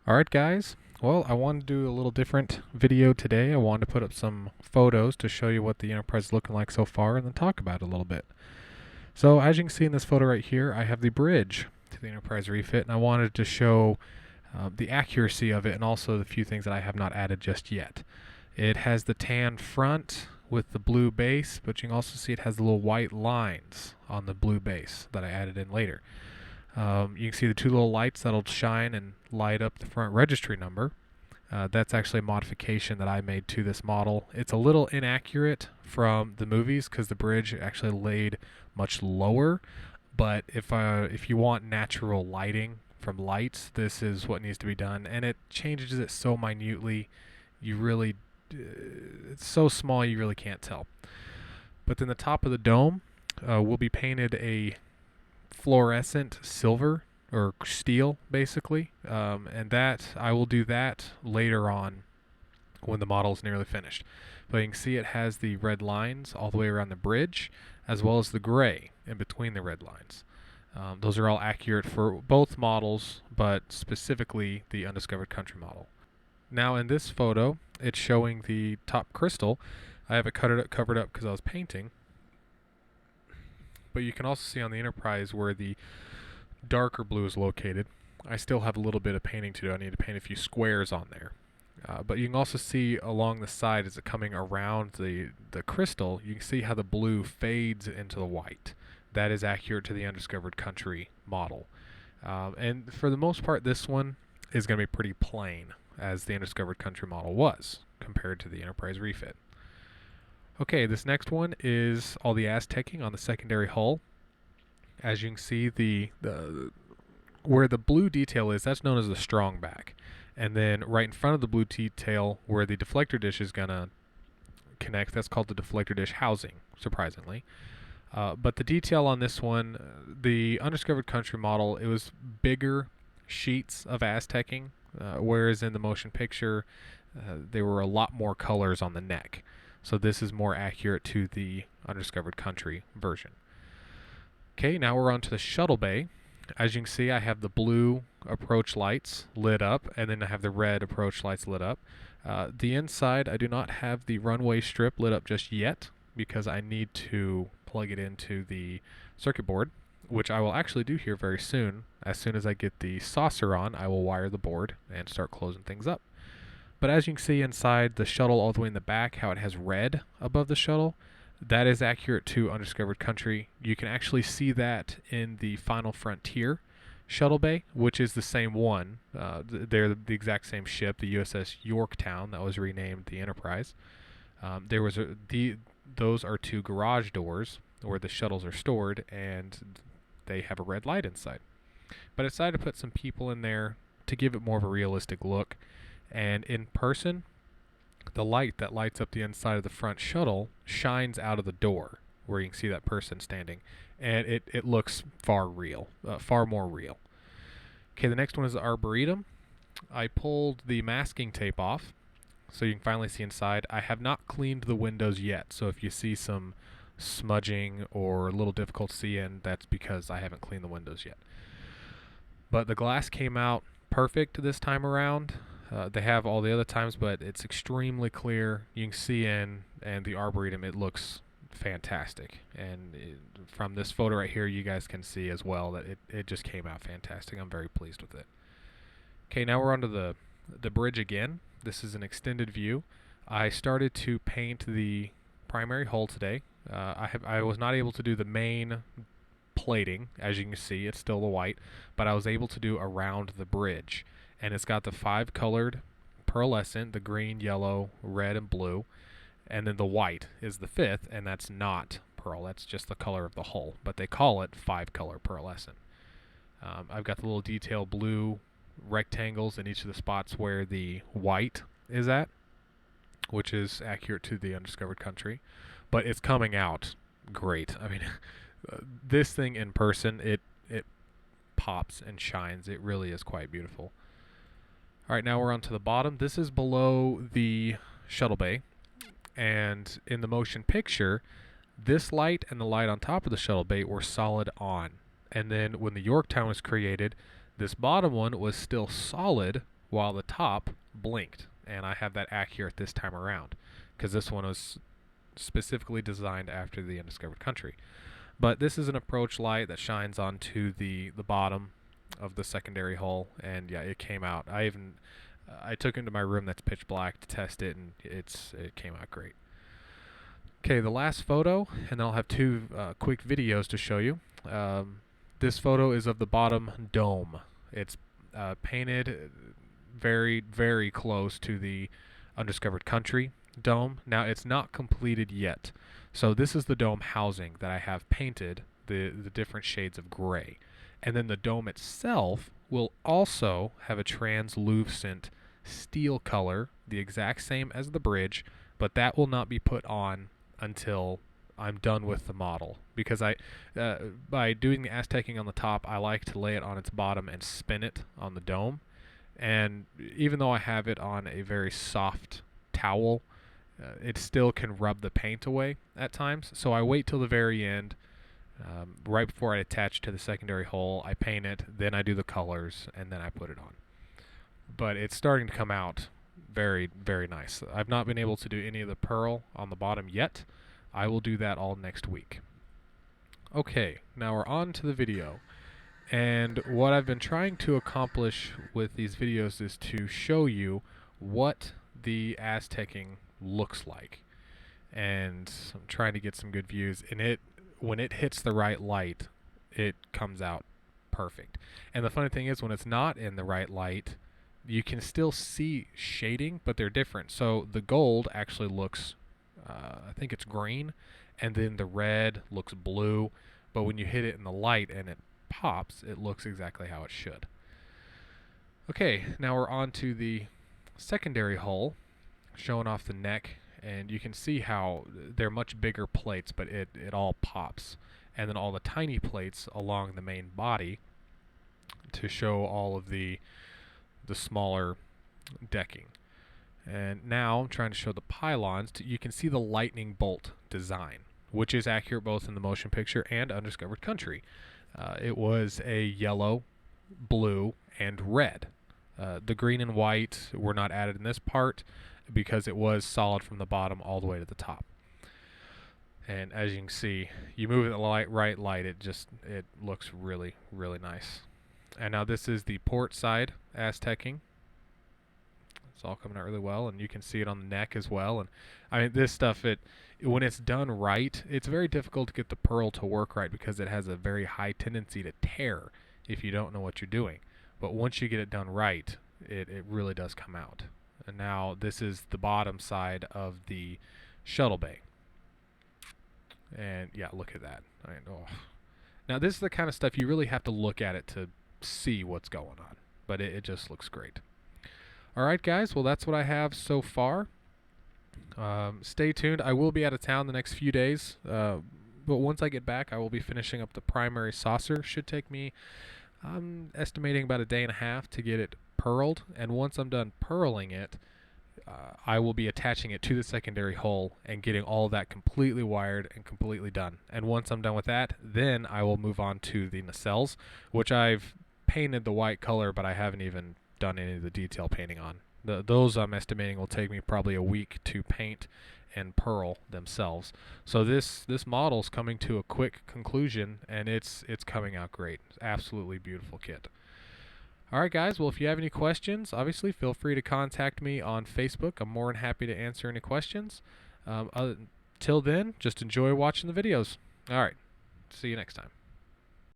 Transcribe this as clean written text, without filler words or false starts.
Alright guys, well I wanted to do a little different video today. I wanted to put up some photos to show you what the Enterprise is looking like so far and then talk about it a little bit. So as you can see in this photo right here, I have the bridge to the Enterprise Refit, and I wanted to show the accuracy of it and also the few things that I have not added just yet. It has the tan front with the blue base, but you can also see it has the little white lines on the blue base that I added in later. You can see the two little lights that'll shine and light up the front registry number. That's actually a modification that I made to this model. It's a little inaccurate from the movies because the bridge actually laid much lower, but if you want natural lighting from lights, this is what needs to be done, and it changes it so minutely, it's so small you really can't tell. But then the top of the dome will be painted a fluorescent silver or steel basically, and that I will do that later on when the model is nearly finished. But you can see it has the red lines all the way around the bridge, as well as the gray in between the red lines. Those are all accurate for both models, but specifically the Undiscovered Country model. Now in this photo, it's showing the top crystal. I have it covered up because I was painting, but you can also see on the Enterprise where the darker blue is located. I still have a little bit of painting to do. I need to paint a few squares on there. But you can also see along the side as it coming around the crystal, you can see how the blue fades into the white. That is accurate to the Undiscovered Country model. And for the most part, this one is going to be pretty plain, as the Undiscovered Country model was, compared to the Enterprise Refit. Okay, this next one is all the Aztecing on the secondary hull. As you can see, the where the blue detail is, that's known as the strong back. And then right in front of the blue detail, where the deflector dish is going to connect, that's called the deflector dish housing, surprisingly. But the detail on this one, the Undiscovered Country model, it was bigger sheets of Aztecing, whereas in the motion picture, there were a lot more colors on the neck. So this is more accurate to the Undiscovered Country version. Okay, now we're on to the shuttle bay. As you can see, I have the blue approach lights lit up, and then I have the red approach lights lit up. The inside, I do not have the runway strip lit up just yet because I need to plug it into the circuit board, which I will actually do here very soon. As soon as I get the saucer on, I will wire the board and start closing things up. But as you can see inside the shuttle all the way in the back, how it has red above the shuttle, that is accurate to Undiscovered Country. You can actually see that in the Final Frontier shuttle bay, which is the same one. They're the exact same ship, the USS Yorktown, that was renamed the Enterprise. Those are two garage doors where the shuttles are stored, and they have a red light inside. But I decided to put some people in there to give it more of a realistic look. And in person, the light that lights up the inside of the front shuttle shines out of the door where you can see that person standing, and it looks far more real. Okay, the next one is the Arboretum. I pulled the masking tape off so you can finally see inside. I have not cleaned the windows yet, so if you see some smudging or a little difficult to see in, that's because I haven't cleaned the windows yet. But the glass came out perfect this time around. They have all the other times, but it's extremely clear. You can see in, and the Arboretum, it looks fantastic. And from this photo right here, you guys can see as well that it just came out fantastic. I'm very pleased with it. Okay, now we're onto the bridge again. This is an extended view. I started to paint the primary hull today. I was not able to do the main plating. As you can see, it's still the white, but I was able to do around the bridge. And it's got the 5 colored pearlescent, the green, yellow, red, and blue. And then the white is the 5th, and that's not pearl. That's just the color of the hull. But they call it 5-color pearlescent. I've got the little detail blue rectangles in each of the spots where the white is at, which is accurate to the Undiscovered Country. But it's coming out great. I mean, this thing in person, it pops and shines. It really is quite beautiful. All right, now we're on to the bottom. This is below the shuttle bay. And in the motion picture, this light and the light on top of the shuttle bay were solid on. And then when the Yorktown was created, this bottom one was still solid while the top blinked. And I have that accurate this time around because this one was specifically designed after the Undiscovered Country. But this is an approach light that shines onto the bottom of the secondary hull, and yeah, it came out. I took it into my room that's pitch black to test it, and it came out great. Okay, the last photo, and then I'll have two quick videos to show you. This photo is of the bottom dome. It's painted very, very close to the Undiscovered Country dome. Now, it's not completed yet. So this is the dome housing that I have painted the different shades of gray. And then the dome itself will also have a translucent steel color, the exact same as the bridge, but that will not be put on until I'm done with the model, because by doing the Aztecing on the top, I like to lay it on its bottom and spin it on the dome. And even though I have it on a very soft towel, it still can rub the paint away at times. So I wait till the very end, right before I attach to the secondary hull. I paint it, then I do the colors, and then I put it on. But it's starting to come out very, very nice. I've not been able to do any of the pearl on the bottom yet. I will do that all next week. Okay, now we're on to the video. And what I've been trying to accomplish with these videos is to show you what the Aztecing looks like. And I'm trying to get some good views. And when it hits the right light, it comes out perfect. And the funny thing is, when it's not in the right light, you can still see shading, but they're different. So the gold actually looks, I think it's green, and then the red looks blue. But when you hit it in the light and it pops, it looks exactly how it should. Okay, now we're on to the secondary hull, showing off the neck, and you can see how they're much bigger plates, but it all pops. And then all the tiny plates along the main body to show all of the smaller decking. And now I'm trying to show the pylons. You can see the lightning bolt design, which is accurate both in the motion picture and Undiscovered Country. It was a yellow, blue, and red. The green and white were not added in this part because it was solid from the bottom all the way to the top. And as you can see, you move it the right light, it looks really, really nice. And now this is the port side Aztecing. It's all coming out really well, and you can see it on the neck as well. And I mean, this stuff, when it's done right, it's very difficult to get the pearl to work right because it has a very high tendency to tear if you don't know what you're doing. But once you get it done right, it really does come out. And now this is the bottom side of the shuttle bay. And yeah, look at that. Now this is the kind of stuff you really have to look at it to see what's going on. But it just looks great. Alright guys, well that's what I have so far. Stay tuned. I will be out of town the next few days. But once I get back, I will be finishing up the primary saucer. Should take me, I'm estimating about a day and a half to get it pearled. And once I'm done pearling it, I will be attaching it to the secondary hull and getting all of that completely wired and completely done. And once I'm done with that, then I will move on to the nacelles, which I've painted the white color, but I haven't even done any of the detail painting on. Those I'm estimating will take me probably a week to paint and pearl themselves. So this model's coming to a quick conclusion, and it's coming out great. It's absolutely beautiful kit. Alright guys, well if you have any questions, obviously feel free to contact me on Facebook. I'm more than happy to answer any questions. Till then, just enjoy watching the videos. Alright, see you next time.